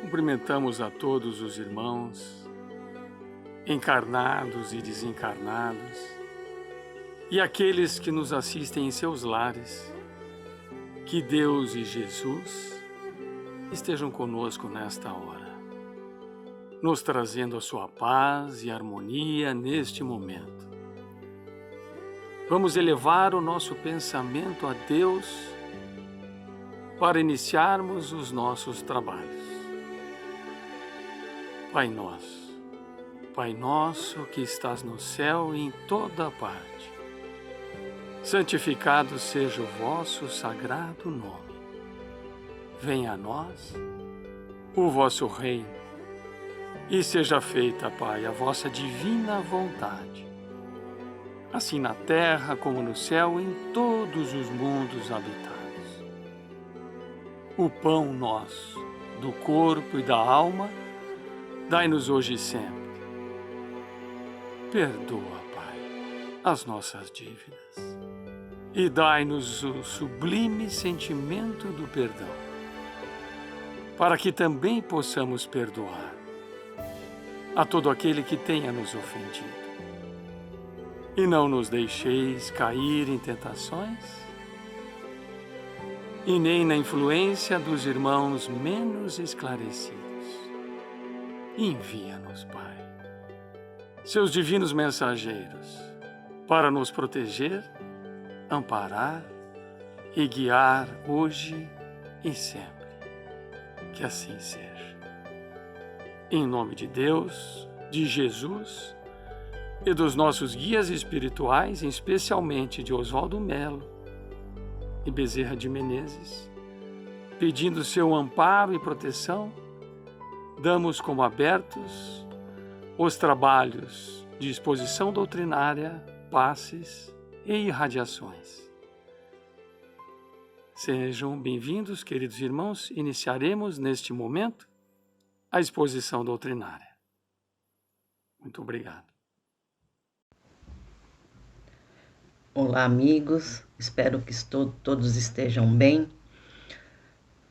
Cumprimentamos a todos os irmãos, encarnados e desencarnados, e aqueles que nos assistem em seus lares. Que Deus e Jesus estejam conosco nesta hora, nos trazendo a sua paz e harmonia neste momento. Vamos elevar o nosso pensamento a Deus para iniciarmos os nossos trabalhos. Pai nosso que estás no céu e em toda parte, santificado seja o vosso sagrado nome. Venha a nós o vosso reino e seja feita, Pai, a vossa divina vontade, assim na terra como no céu e em todos os mundos habitados. O pão nosso, do corpo e da alma, dai-nos hoje e sempre. Perdoa, Pai, as nossas dívidas e dai-nos o sublime sentimento do perdão, para que também possamos perdoar a todo aquele que tenha nos ofendido. E não nos deixeis cair em tentações e nem na influência dos irmãos menos esclarecidos. Envia-nos, Pai, seus divinos mensageiros, para nos proteger, amparar e guiar hoje e sempre. Que assim seja. Em nome de Deus, de Jesus e dos nossos guias espirituais, especialmente de Oswaldo Melo e Bezerra de Menezes, pedindo seu amparo e proteção, damos como abertos os trabalhos de exposição doutrinária, passes e irradiações. Sejam bem-vindos, queridos irmãos. Iniciaremos neste momento a exposição doutrinária. Muito obrigado. Olá, amigos. Espero que todos estejam bem.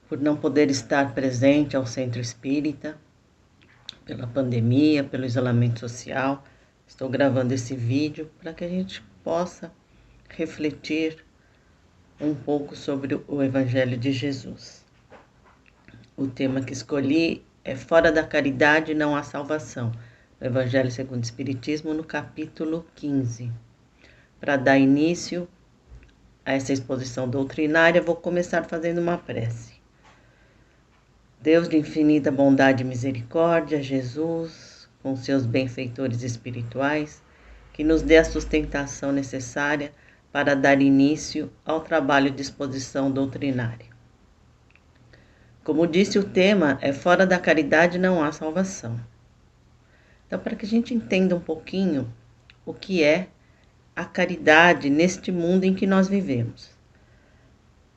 Por não poder estar presente ao Centro Espírita, pela pandemia, pelo isolamento social, estou gravando esse vídeo para que a gente possa refletir um pouco sobre o Evangelho de Jesus. O tema que escolhi é Fora da Caridade não há salvação, o Evangelho segundo o Espiritismo, no capítulo 15. Para dar início a essa exposição doutrinária, vou começar fazendo uma prece. Deus de infinita bondade e misericórdia, Jesus, com seus benfeitores espirituais, que nos dê a sustentação necessária para dar início ao trabalho de exposição doutrinária. Como disse, o tema é Fora da Caridade não há salvação. Então, para que a gente entenda um pouquinho o que é a caridade neste mundo em que nós vivemos.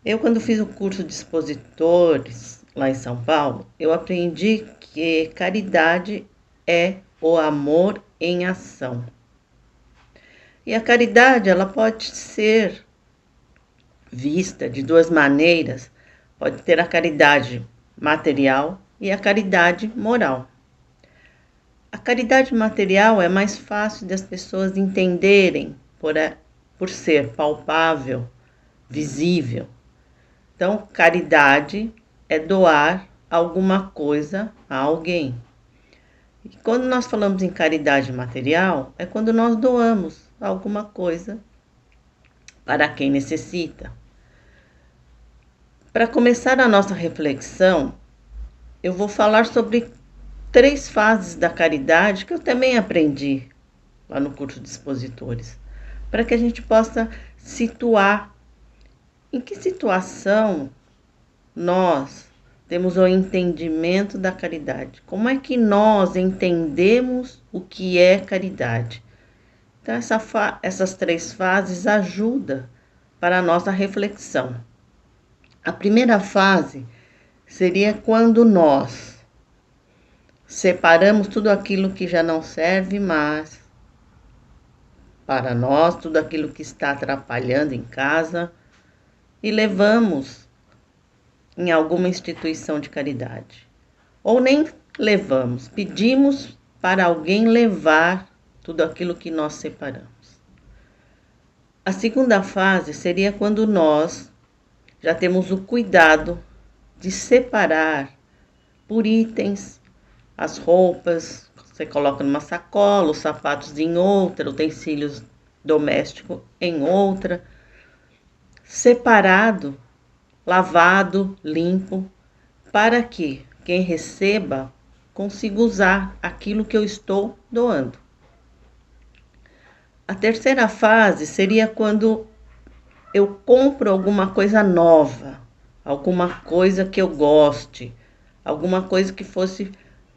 Eu, quando fiz o curso de expositores lá em São Paulo, eu aprendi que caridade é o amor em ação. E a caridade, ela pode ser vista de duas maneiras. Pode ter a caridade material e a caridade moral. A caridade material é mais fácil das pessoas entenderem por ser palpável, visível. Então, caridade é doar alguma coisa a alguém. E quando nós falamos em caridade material, é quando nós doamos alguma coisa para quem necessita. Para começar a nossa reflexão, eu vou falar sobre 3 fases da caridade que eu também aprendi lá no curso de expositores, para que a gente possa situar em que situação nós temos o entendimento da caridade. Como é que nós entendemos o que é caridade? Então, essas 3 fases ajudam para a nossa reflexão. A primeira fase seria quando nós separamos tudo aquilo que já não serve mais para nós, tudo aquilo que está atrapalhando em casa, e levamos em alguma instituição de caridade. ou nem levamos, pedimos para alguém levar tudo aquilo que nós separamos. A segunda fase seria quando nós já temos o cuidado de separar por itens as roupas, você coloca numa sacola, os sapatos em outra, utensílios domésticos em outra, separado, lavado, limpo, para que quem receba consiga usar aquilo que eu estou doando. A terceira fase seria quando eu compro alguma coisa nova, alguma coisa que eu goste, alguma coisa que fosse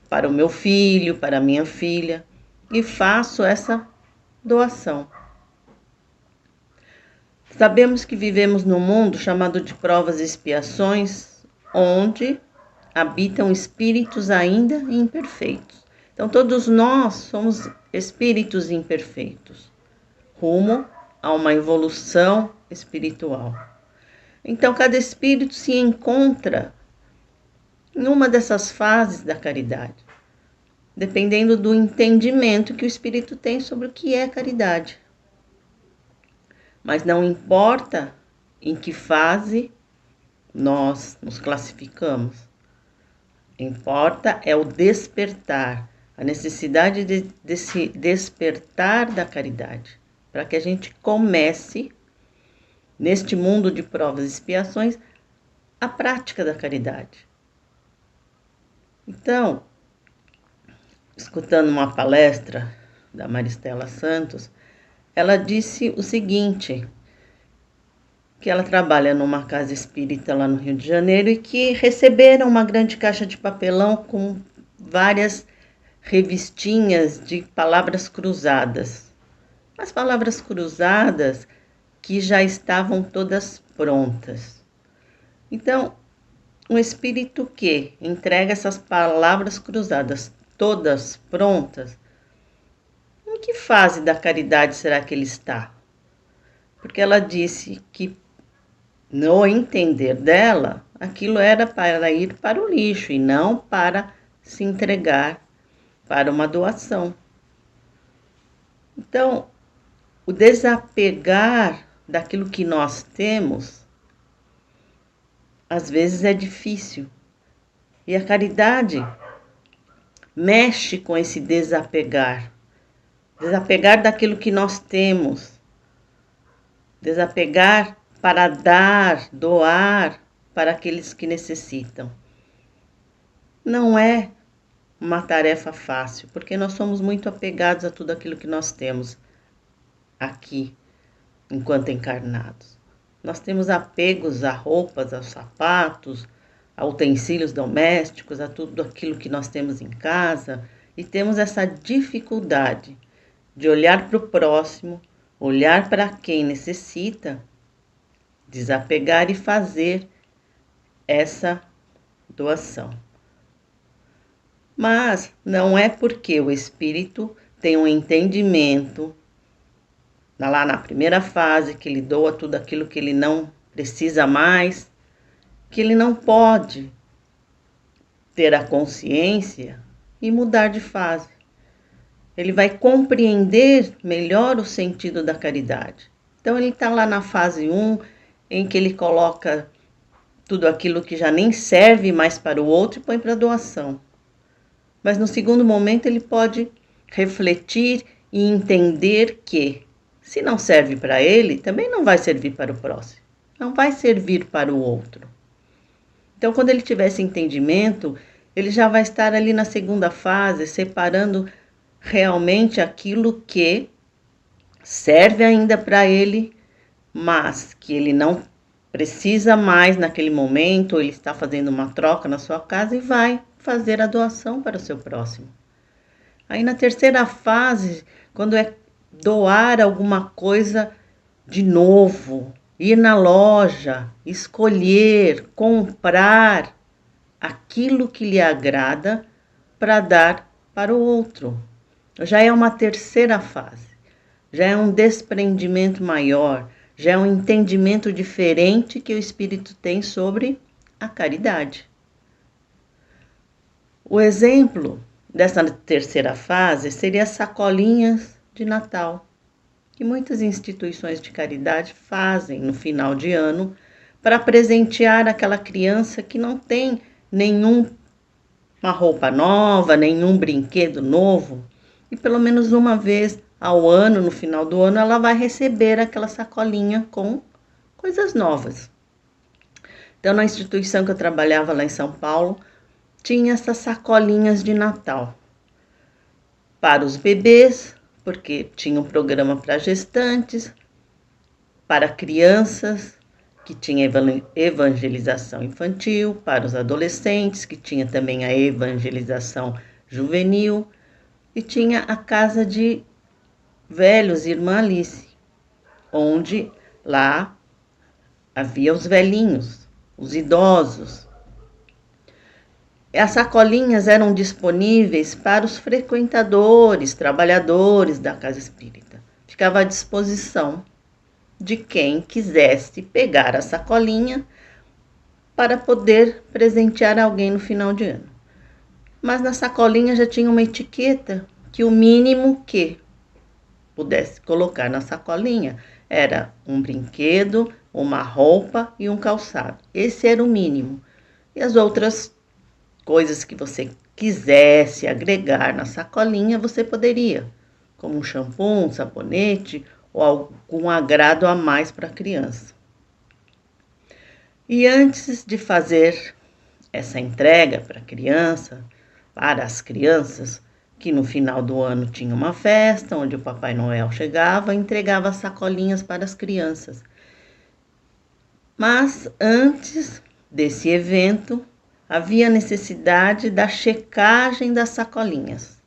para o meu filho, para a minha filha, e faço essa doação. Sabemos que vivemos num mundo chamado de provas e expiações, onde habitam espíritos ainda imperfeitos. Então, todos nós somos espíritos imperfeitos, rumo a uma evolução espiritual. Então, cada espírito se encontra em uma dessas fases da caridade, dependendo do entendimento que o espírito tem sobre o que é caridade. Mas não importa em que fase nós nos classificamos. Importa é o despertar, a necessidade desse despertar da caridade, para que a gente comece, neste mundo de provas e expiações, a prática da caridade. Então, escutando uma palestra da Maristela Santos, ela disse o seguinte, que ela trabalha numa casa espírita lá no Rio de Janeiro e que receberam uma grande caixa de papelão com várias revistinhas de palavras cruzadas. As palavras cruzadas que já estavam todas prontas. Então, um espírito que entrega essas palavras cruzadas todas prontas, em que fase da caridade será que ele está? Porque ela disse que, no entender dela, aquilo era para ir para o lixo e não para se entregar para uma doação. Então, o desapegar daquilo que nós temos, às vezes é difícil. E a caridade mexe com esse desapegar. Desapegar daquilo que nós temos. Desapegar para dar, doar para aqueles que necessitam. Não é uma tarefa fácil, porque nós somos muito apegados a tudo aquilo que nós temos aqui, enquanto encarnados. Nós temos apegos a roupas, a sapatos, a utensílios domésticos, a tudo aquilo que nós temos em casa, e temos essa dificuldade de olhar para o próximo, olhar para quem necessita, desapegar e fazer essa doação. Mas não é porque o espírito tem um entendimento, lá na primeira fase, que ele doa tudo aquilo que ele não precisa mais, que ele não pode ter a consciência e mudar de fase. Ele vai compreender melhor o sentido da caridade. Então, ele está lá na fase 1, em que ele coloca tudo aquilo que já nem serve mais para o outro e põe para doação. Mas no segundo momento, ele pode refletir e entender que, se não serve para ele, também não vai servir para o próximo. Não vai servir para o outro. Então, quando ele tiver esse entendimento, ele já vai estar ali na segunda fase, separando realmente aquilo que serve ainda para ele, mas que ele não precisa mais naquele momento, ou ele está fazendo uma troca na sua casa e vai fazer a doação para o seu próximo. Aí na terceira fase, quando é doar alguma coisa de novo, ir na loja, escolher, comprar aquilo que lhe agrada para dar para o outro. Já é uma terceira fase, já é um desprendimento maior, já é um entendimento diferente que o espírito tem sobre a caridade. O exemplo dessa terceira fase seria as sacolinhas de Natal, que muitas instituições de caridade fazem no final de ano para presentear aquela criança que não tem nenhuma roupa nova, nenhum brinquedo novo, e pelo menos uma vez ao ano, no final do ano, ela vai receber aquela sacolinha com coisas novas. Então, na instituição que eu trabalhava lá em São Paulo, tinha essas sacolinhas de Natal para os bebês, porque tinha um programa para gestantes, para crianças, que tinha evangelização infantil, para os adolescentes, que tinha também a evangelização juvenil, e tinha a casa de velhos, Irmã Alice, onde lá havia os velhinhos, os idosos. As sacolinhas eram disponíveis para os frequentadores, trabalhadores da casa espírita. Ficava à disposição de quem quisesse pegar a sacolinha para poder presentear alguém no final de ano. Mas na sacolinha já tinha uma etiqueta que o mínimo que pudesse colocar na sacolinha era um brinquedo, uma roupa e um calçado. Esse era o mínimo. E as outras coisas que você quisesse agregar na sacolinha, você poderia, como um shampoo, um sabonete ou algum agrado a mais para a criança. E antes de fazer essa entrega para as crianças, que no final do ano tinha uma festa, onde o Papai Noel chegava e entregava as sacolinhas para as crianças. Mas antes desse evento, havia necessidade da checagem das sacolinhas,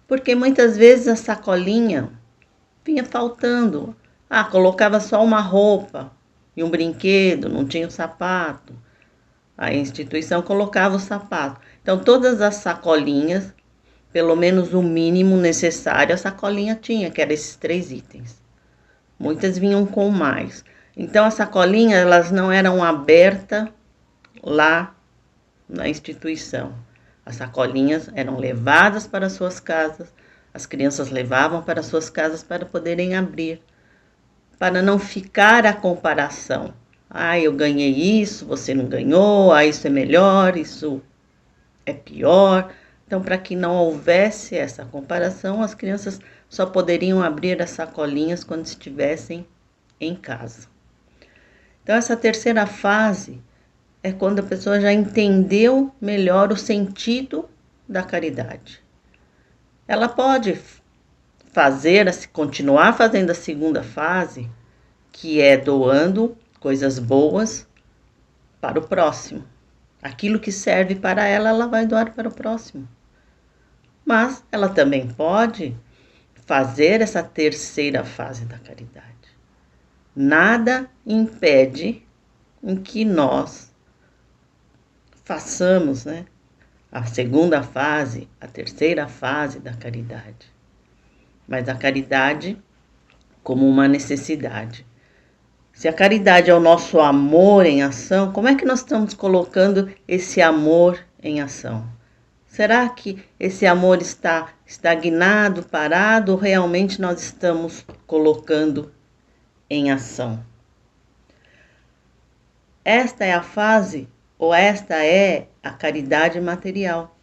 porque muitas vezes a sacolinha vinha faltando. Colocava só uma roupa e um brinquedo, não tinha o sapato. A instituição colocava o sapato. Então, todas as sacolinhas, pelo menos o mínimo necessário, a sacolinha tinha, que eram esses 3 itens. Muitas vinham com mais. Então, as sacolinhas, elas não eram abertas lá na instituição. As sacolinhas eram levadas para suas casas, as crianças levavam para suas casas para poderem abrir, para não ficar a comparação. Eu ganhei isso, você não ganhou, isso é melhor, isso é pior. Então, para que não houvesse essa comparação, as crianças só poderiam abrir as sacolinhas quando estivessem em casa. Então, essa terceira fase é quando a pessoa já entendeu melhor o sentido da caridade. Ela pode continuar fazendo a segunda fase, que é doando coisas boas para o próximo. Aquilo que serve para ela, ela vai doar para o próximo. Mas ela também pode fazer essa terceira fase da caridade. Nada impede em que nós façamos, a segunda fase, a terceira fase da caridade. Mas a caridade como uma necessidade. Se a caridade é o nosso amor em ação, como é que nós estamos colocando esse amor em ação? Será que esse amor está estagnado, parado, ou realmente nós estamos colocando em ação? Esta é a fase, ou esta é a caridade material,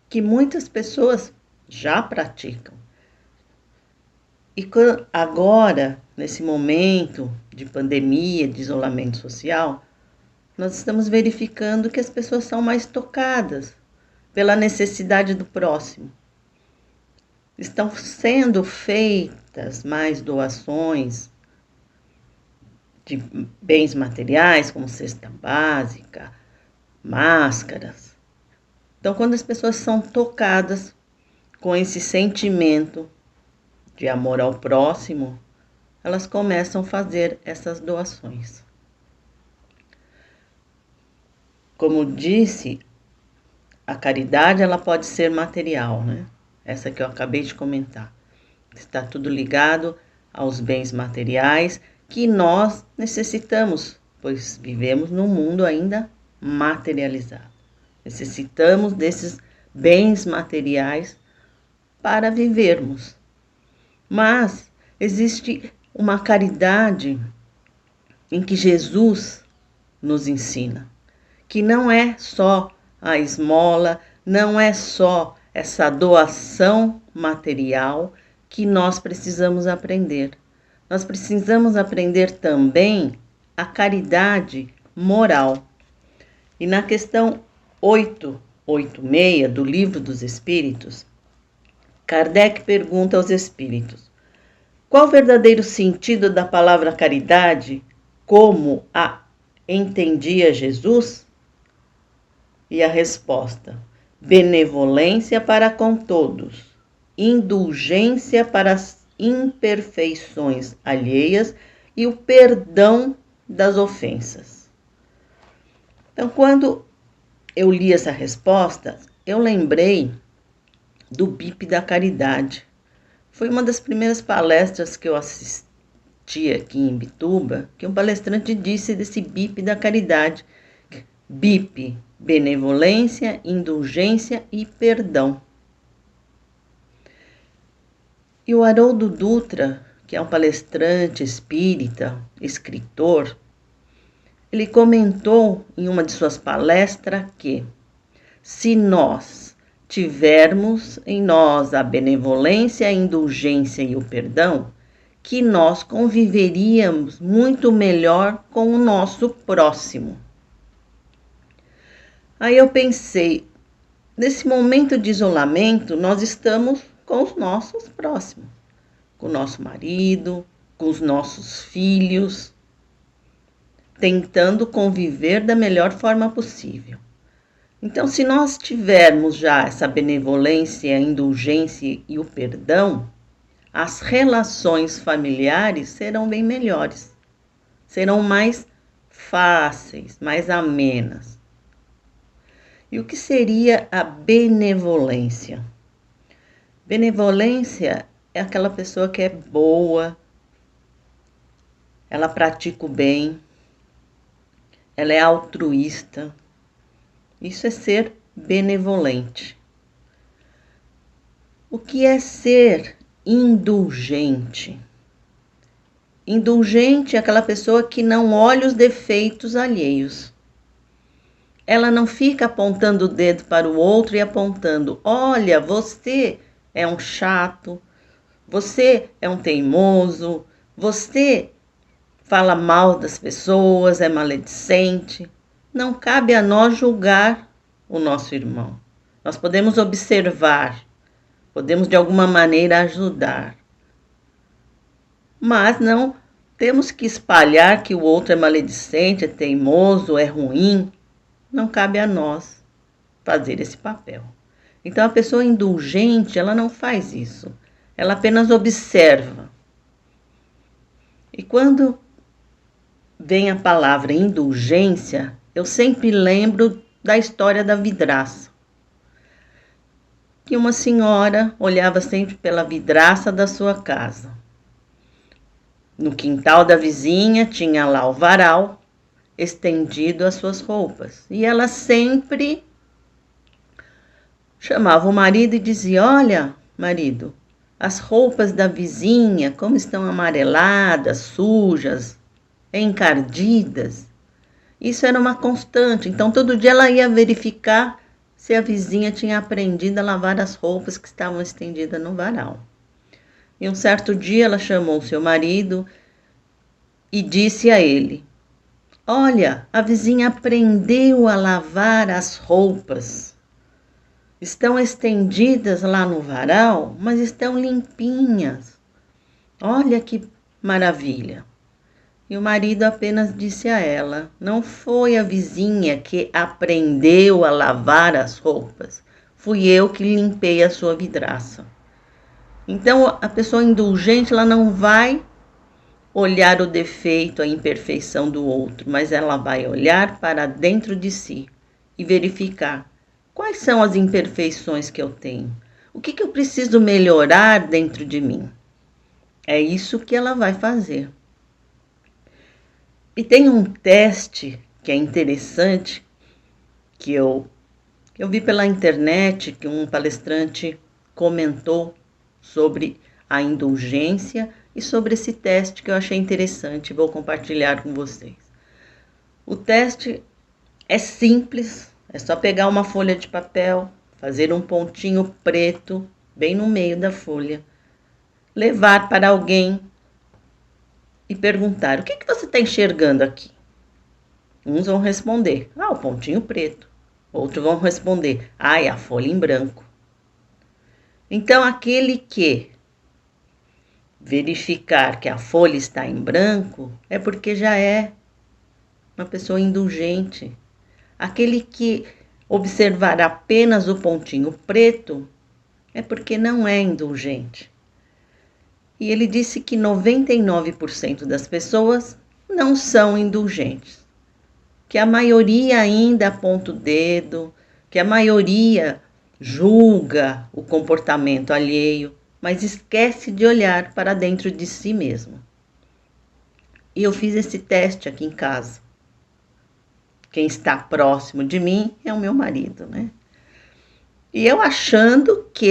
que muitas pessoas já praticam. E agora, nesse momento de pandemia, de isolamento social, nós estamos verificando que as pessoas são mais tocadas pela necessidade do próximo. Estão sendo feitas mais doações de bens materiais, como cesta básica, máscaras. Então, quando as pessoas são tocadas com esse sentimento de amor ao próximo, elas começam a fazer essas doações. Como disse, a caridade ela pode ser material, Essa que eu acabei de comentar. Está tudo ligado aos bens materiais que nós necessitamos, pois vivemos num mundo ainda materializado. Necessitamos desses bens materiais para vivermos. Mas existe uma caridade em que Jesus nos ensina, que não é só a esmola, não é só essa doação material que nós precisamos aprender. Nós precisamos aprender também a caridade moral. E na questão 886 do Livro dos Espíritos, Kardec pergunta aos espíritos: qual o verdadeiro sentido da palavra caridade, como a entendia Jesus? E a resposta: benevolência para com todos, indulgência para as imperfeições alheias e o perdão das ofensas. Então, quando eu li essa resposta, eu lembrei do BIP da Caridade. Foi uma das primeiras palestras que eu assisti aqui em Imbituba, que um palestrante disse desse BIP da Caridade. BIP, benevolência, indulgência e perdão. E o Haroldo Dutra, que é um palestrante espírita, escritor, ele comentou em uma de suas palestras que, se nós tivermos em nós a benevolência, a indulgência e o perdão, que nós conviveríamos muito melhor com o nosso próximo. Aí eu pensei, nesse momento de isolamento, nós estamos com os nossos próximos, com o nosso marido, com os nossos filhos, tentando conviver da melhor forma possível. Então, se nós tivermos já essa benevolência, a indulgência e o perdão, as relações familiares serão bem melhores, serão mais fáceis, mais amenas. E o que seria a benevolência? Benevolência é aquela pessoa que é boa, ela pratica o bem, ela é altruísta. Isso é ser benevolente. O que é ser indulgente? Indulgente é aquela pessoa que não olha os defeitos alheios. Ela não fica apontando o dedo para o outro e apontando: olha, você é um chato, você é um teimoso, você fala mal das pessoas, é maledicente. Não cabe a nós julgar o nosso irmão. Nós podemos observar, podemos de alguma maneira ajudar. Mas não temos que espalhar que o outro é maledicente, é teimoso, é ruim. Não cabe a nós fazer esse papel. Então, a pessoa indulgente, ela não faz isso. Ela apenas observa. E quando vem a palavra indulgência, eu sempre lembro da história da vidraça. Que uma senhora olhava sempre pela vidraça da sua casa. No quintal da vizinha tinha lá o varal, estendido as suas roupas. E ela sempre chamava o marido e dizia: olha, marido, as roupas da vizinha, como estão amareladas, sujas, encardidas. Isso era uma constante. Então, todo dia ela ia verificar se a vizinha tinha aprendido a lavar as roupas que estavam estendidas no varal. E um certo dia ela chamou seu marido e disse a ele: olha, a vizinha aprendeu a lavar as roupas. Estão estendidas lá no varal, mas estão limpinhas. Olha que maravilha. E o marido apenas disse a ela: não foi a vizinha que aprendeu a lavar as roupas, fui eu que limpei a sua vidraça. Então, a pessoa indulgente, ela não vai olhar o defeito, a imperfeição do outro, mas ela vai olhar para dentro de si e verificar quais são as imperfeições que eu tenho, o que eu preciso melhorar dentro de mim. É isso que ela vai fazer. E tem um teste que é interessante, que eu Eu vi pela internet que um palestrante comentou sobre a indulgência e sobre esse teste que eu achei interessante, vou compartilhar com vocês. O teste é simples, é só pegar uma folha de papel, fazer um pontinho preto bem no meio da folha, levar para alguém e perguntar: o que você está enxergando aqui? Uns vão responder: o pontinho preto. Outros vão responder: é a folha em branco. Então, aquele que verificar que a folha está em branco é porque já é uma pessoa indulgente. Aquele que observar apenas o pontinho preto é porque não é indulgente. E ele disse que 99% das pessoas não são indulgentes, que a maioria ainda aponta o dedo, que a maioria julga o comportamento alheio, mas esquece de olhar para dentro de si mesmo. E eu fiz esse teste aqui em casa. Quem está próximo de mim é o meu marido, né? E eu achando que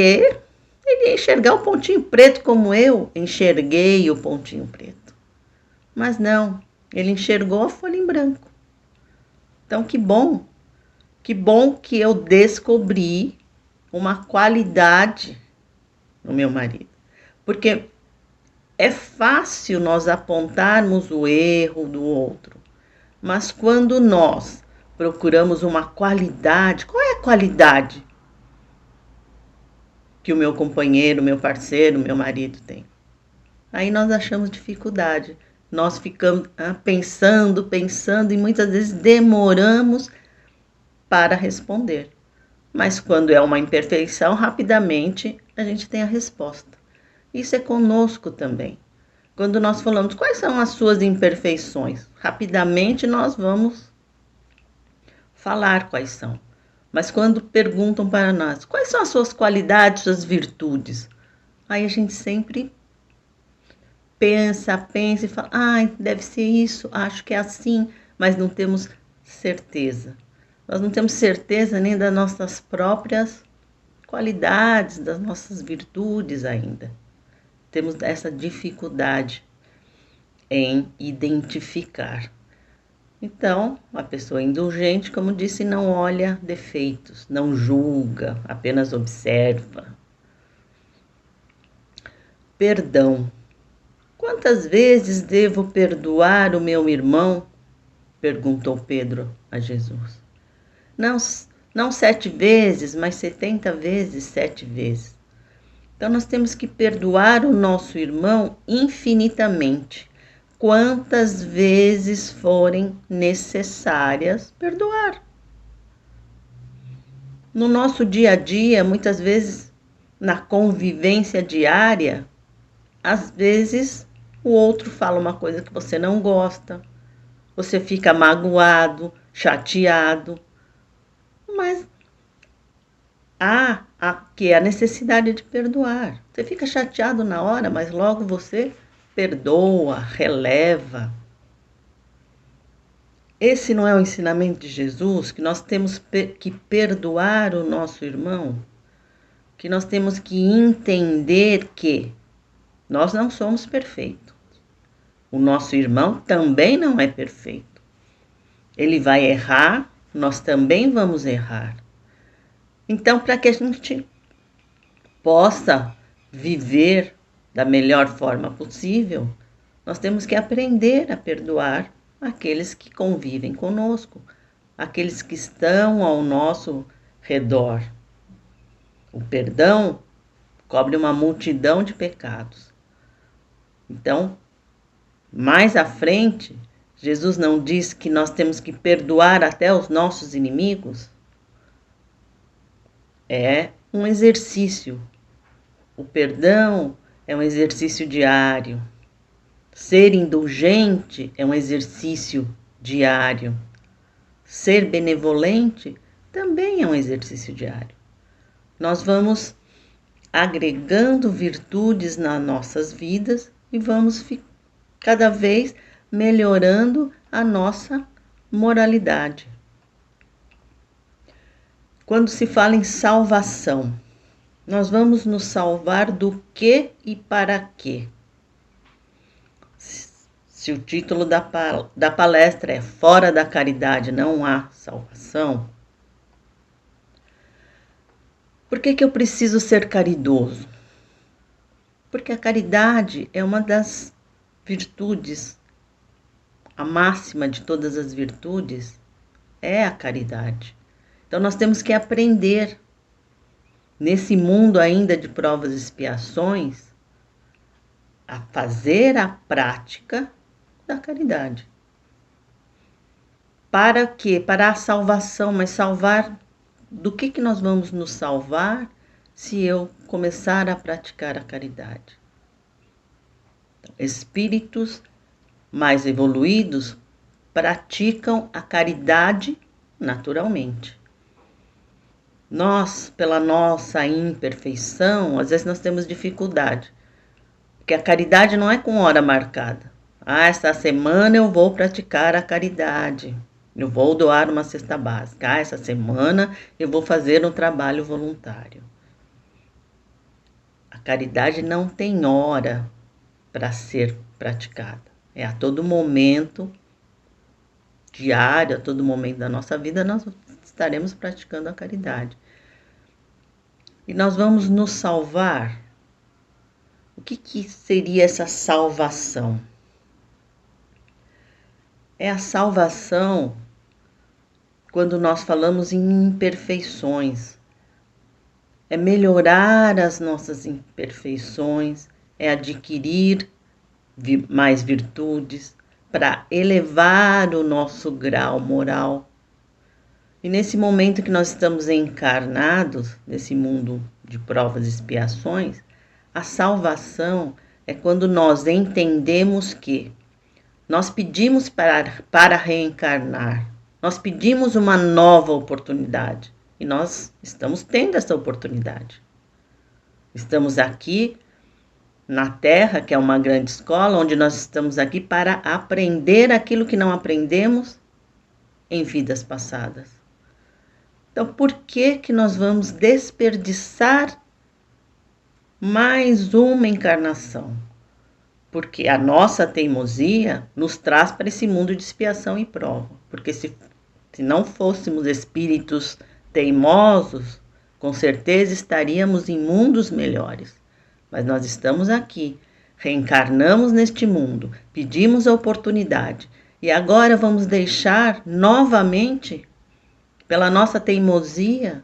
ele ia enxergar o pontinho preto como eu enxerguei o pontinho preto. Mas não, ele enxergou a folha em branco. Então, que bom que eu descobri uma qualidade no meu marido. Porque é fácil nós apontarmos o erro do outro, mas quando nós procuramos uma qualidade, qual é a qualidade que o meu companheiro, meu parceiro, meu marido tem? Aí nós achamos dificuldade. Nós ficamos pensando e muitas vezes demoramos para responder. Mas quando é uma imperfeição, rapidamente a gente tem a resposta. Isso é conosco também. Quando nós falamos quais são as suas imperfeições, rapidamente nós vamos falar quais são. Mas quando perguntam para nós quais são as suas qualidades, suas virtudes, aí a gente sempre pensa e fala: deve ser isso, acho que é assim, mas não temos certeza. Nós não temos certeza nem das nossas próprias qualidades, das nossas virtudes ainda. Temos essa dificuldade em identificar. Então, a pessoa indulgente, como disse, não olha defeitos, não julga, apenas observa. Perdão. Quantas vezes devo perdoar o meu irmão? Perguntou Pedro a Jesus. Não 7 vezes, mas 70 vezes 7 vezes. Então, nós temos que perdoar o nosso irmão infinitamente. Quantas vezes forem necessárias perdoar. No nosso dia a dia, muitas vezes, na convivência diária, às vezes o outro fala uma coisa que você não gosta, você fica magoado, chateado, mas há aqui a necessidade de perdoar. Você fica chateado na hora, mas logo você perdoa, releva. Esse não é o ensinamento de Jesus, que nós temos que perdoar o nosso irmão? Que nós temos que entender que nós não somos perfeitos. O nosso irmão também não é perfeito. Ele vai errar, nós também vamos errar. Então, para que a gente possa viver da melhor forma possível, nós temos que aprender a perdoar aqueles que convivem conosco, aqueles que estão ao nosso redor. O perdão cobre uma multidão de pecados. Então, mais à frente, Jesus não diz que nós temos que perdoar até os nossos inimigos? É um exercício. O perdão é um exercício diário. Ser indulgente é um exercício diário. Ser benevolente também é um exercício diário. Nós vamos agregando virtudes nas nossas vidas e vamos cada vez melhorando a nossa moralidade. Quando se fala em salvação, nós vamos nos salvar do que e para quê? Se o título da palestra é Fora da Caridade não há salvação, por que eu preciso ser caridoso? Porque a caridade é uma das virtudes, a máxima de todas as virtudes é a caridade. Então nós temos que aprender, nesse mundo ainda de provas e expiações, a fazer a prática da caridade. Para quê? Para a salvação, mas salvar do que nós vamos nos salvar se eu começar a praticar a caridade? Então, espíritos mais evoluídos praticam a caridade naturalmente. Nós, pela nossa imperfeição, às vezes nós temos dificuldade, porque a caridade não é com hora marcada. Esta semana eu vou praticar a caridade, eu vou doar uma cesta básica. Essa semana eu vou fazer um trabalho voluntário. A caridade não tem hora para ser praticada. É a todo momento, diário, a todo momento da nossa vida, nós estaremos praticando a caridade. E nós vamos nos salvar. O que seria essa salvação? É a salvação quando nós falamos em imperfeições. É melhorar as nossas imperfeições, é adquirir mais virtudes para elevar o nosso grau moral. E nesse momento que nós estamos encarnados, nesse mundo de provas e expiações, a salvação é quando nós entendemos que nós pedimos para reencarnar, nós pedimos uma nova oportunidade e nós estamos tendo essa oportunidade. Estamos aqui na Terra, que é uma grande escola, onde nós estamos aqui para aprender aquilo que não aprendemos em vidas passadas. Então, por que nós vamos desperdiçar mais uma encarnação? Porque a nossa teimosia nos traz para esse mundo de expiação e prova. Porque se não fôssemos espíritos teimosos, com certeza estaríamos em mundos melhores. Mas nós estamos aqui, reencarnamos neste mundo, pedimos a oportunidade e agora vamos deixar novamente, pela nossa teimosia,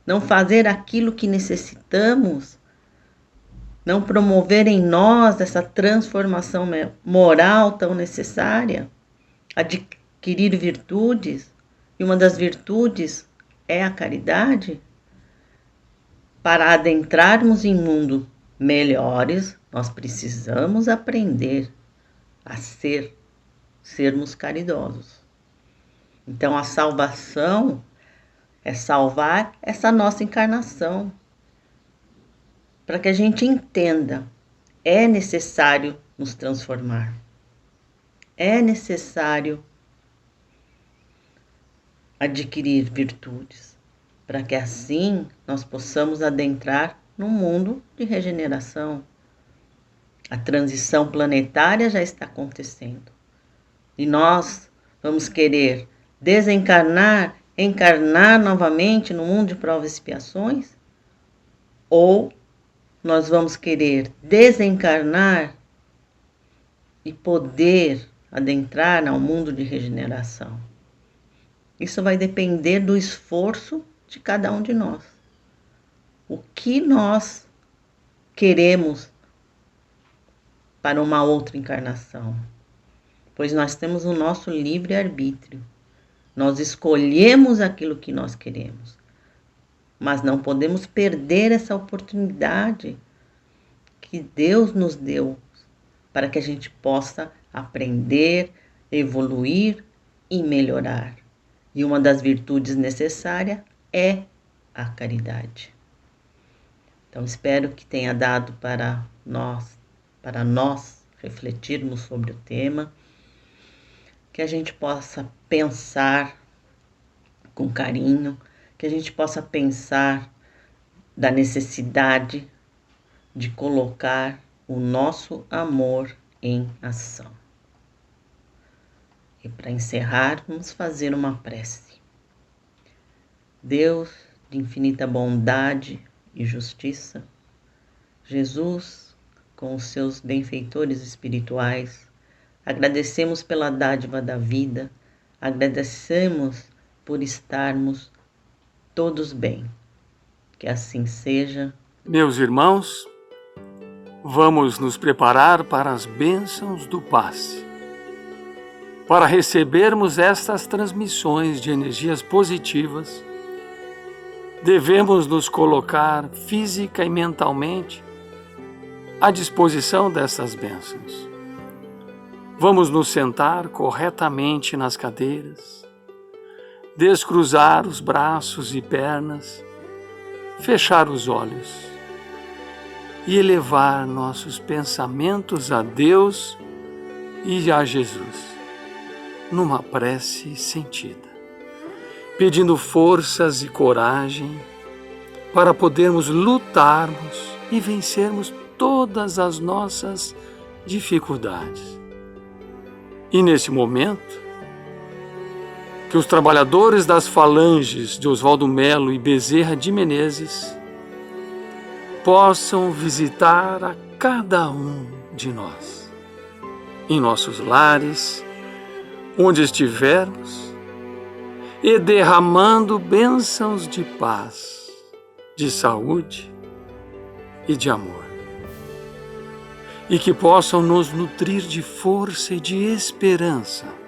não fazer aquilo que necessitamos, não promover em nós essa transformação moral tão necessária, adquirir virtudes, e uma das virtudes é a caridade. Para adentrarmos em mundo melhores, nós precisamos aprender a sermos caridosos. Então a salvação é salvar essa nossa encarnação, para que a gente entenda, é necessário nos transformar, é necessário adquirir virtudes, para que assim nós possamos adentrar no mundo de regeneração. A transição planetária já está acontecendo. E nós vamos querer desencarnar, encarnar novamente no mundo de provas e expiações? Ou nós vamos querer desencarnar e poder adentrar ao mundo de regeneração? Isso vai depender do esforço de cada um de nós. O que nós queremos para uma outra encarnação? Pois nós temos o nosso livre-arbítrio. Nós escolhemos aquilo que nós queremos. Mas não podemos perder essa oportunidade que Deus nos deu para que a gente possa aprender, evoluir e melhorar. E uma das virtudes necessárias é a caridade. Então, espero que tenha dado para nós refletirmos sobre o tema, que a gente possa pensar com carinho, que a gente possa pensar da necessidade de colocar o nosso amor em ação. E para encerrar, vamos fazer uma prece. Deus de infinita bondade e justiça, Jesus, com os seus benfeitores espirituais, agradecemos pela dádiva da vida, agradecemos por estarmos todos bem. Que assim seja. Meus irmãos, vamos nos preparar para as bênçãos do passe. Para recebermos estas transmissões de energias positivas, devemos nos colocar física e mentalmente à disposição dessas bênçãos. Vamos nos sentar corretamente nas cadeiras, descruzar os braços e pernas, fechar os olhos e elevar nossos pensamentos a Deus e a Jesus, numa prece sentida, pedindo forças e coragem para podermos lutarmos e vencermos todas as nossas dificuldades. E nesse momento, que os trabalhadores das falanges de Oswaldo Melo e Bezerra de Menezes possam visitar a cada um de nós, em nossos lares, onde estivermos, e derramando bênçãos de paz, de saúde e de amor. E que possam nos nutrir de força e de esperança,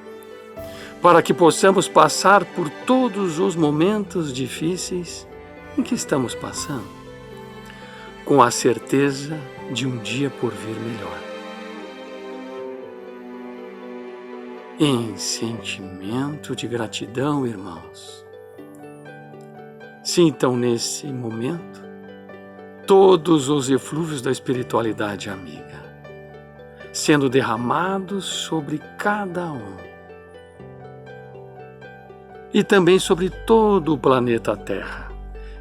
para que possamos passar por todos os momentos difíceis em que estamos passando, com a certeza de um dia por vir melhor. Em sentimento de gratidão, irmãos, sintam nesse momento todos os eflúvios da espiritualidade amiga, sendo derramados sobre cada um e também sobre todo o planeta Terra,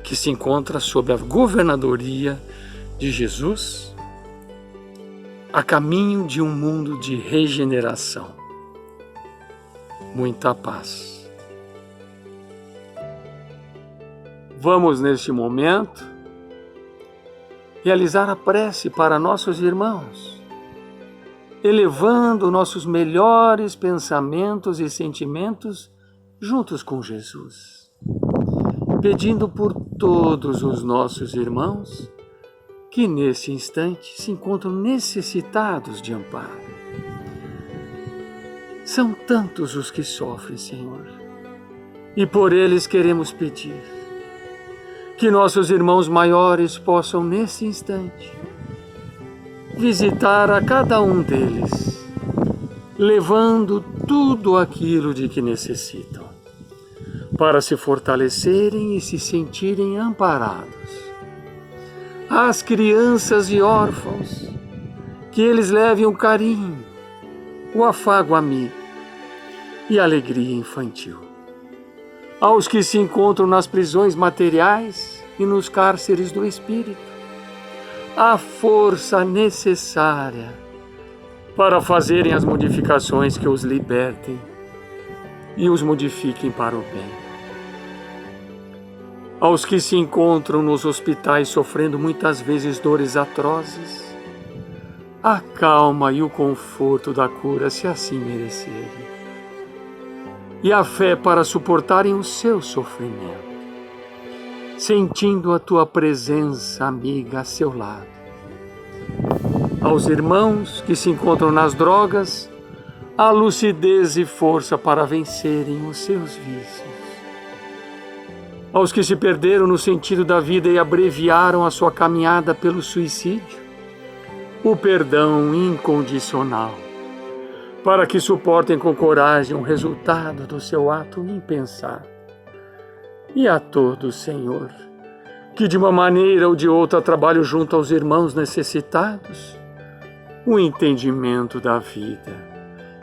que se encontra sob a governadoria de Jesus, a caminho de um mundo de regeneração. Muita paz. Vamos, neste momento, realizar a prece para nossos irmãos, elevando nossos melhores pensamentos e sentimentos juntos com Jesus, pedindo por todos os nossos irmãos que nesse instante se encontram necessitados de amparo. São tantos os que sofrem, Senhor, e por eles queremos pedir que nossos irmãos maiores possam, nesse instante, visitar a cada um deles, levando tudo aquilo de que necessitam, para se fortalecerem e se sentirem amparados. Às crianças e órfãos, que eles levem o carinho, o afago amigo e a alegria infantil. Aos que se encontram nas prisões materiais e nos cárceres do espírito, a força necessária para fazerem as modificações que os libertem e os modifiquem para o bem. Aos que se encontram nos hospitais sofrendo muitas vezes dores atrozes, a calma e o conforto da cura, se assim merecerem, e a fé para suportarem o seu sofrimento, sentindo a tua presença amiga a seu lado. Aos irmãos que se encontram nas drogas, a lucidez e força para vencerem os seus vícios. Aos que se perderam no sentido da vida e abreviaram a sua caminhada pelo suicídio, o perdão incondicional, para que suportem com coragem o resultado do seu ato impensado. E a todos, Senhor, que de uma maneira ou de outra trabalham junto aos irmãos necessitados, o entendimento da vida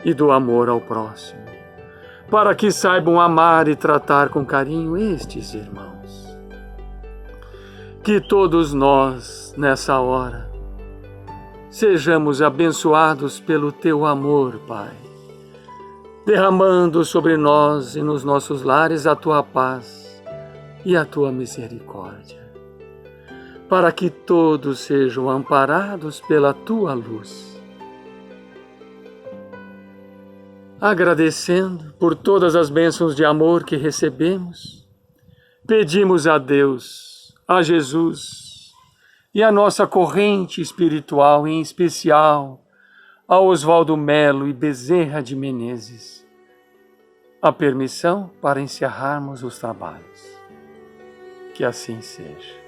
e do amor ao próximo, para que saibam amar e tratar com carinho estes irmãos. Que todos nós, nessa hora, sejamos abençoados pelo Teu amor, Pai, derramando sobre nós e nos nossos lares a Tua paz e a Tua misericórdia, para que todos sejam amparados pela Tua luz. Agradecendo por todas as bênçãos de amor que recebemos, pedimos a Deus, a Jesus e a nossa corrente espiritual, em especial a Oswaldo Melo e Bezerra de Menezes, a permissão para encerrarmos os trabalhos. Que assim seja.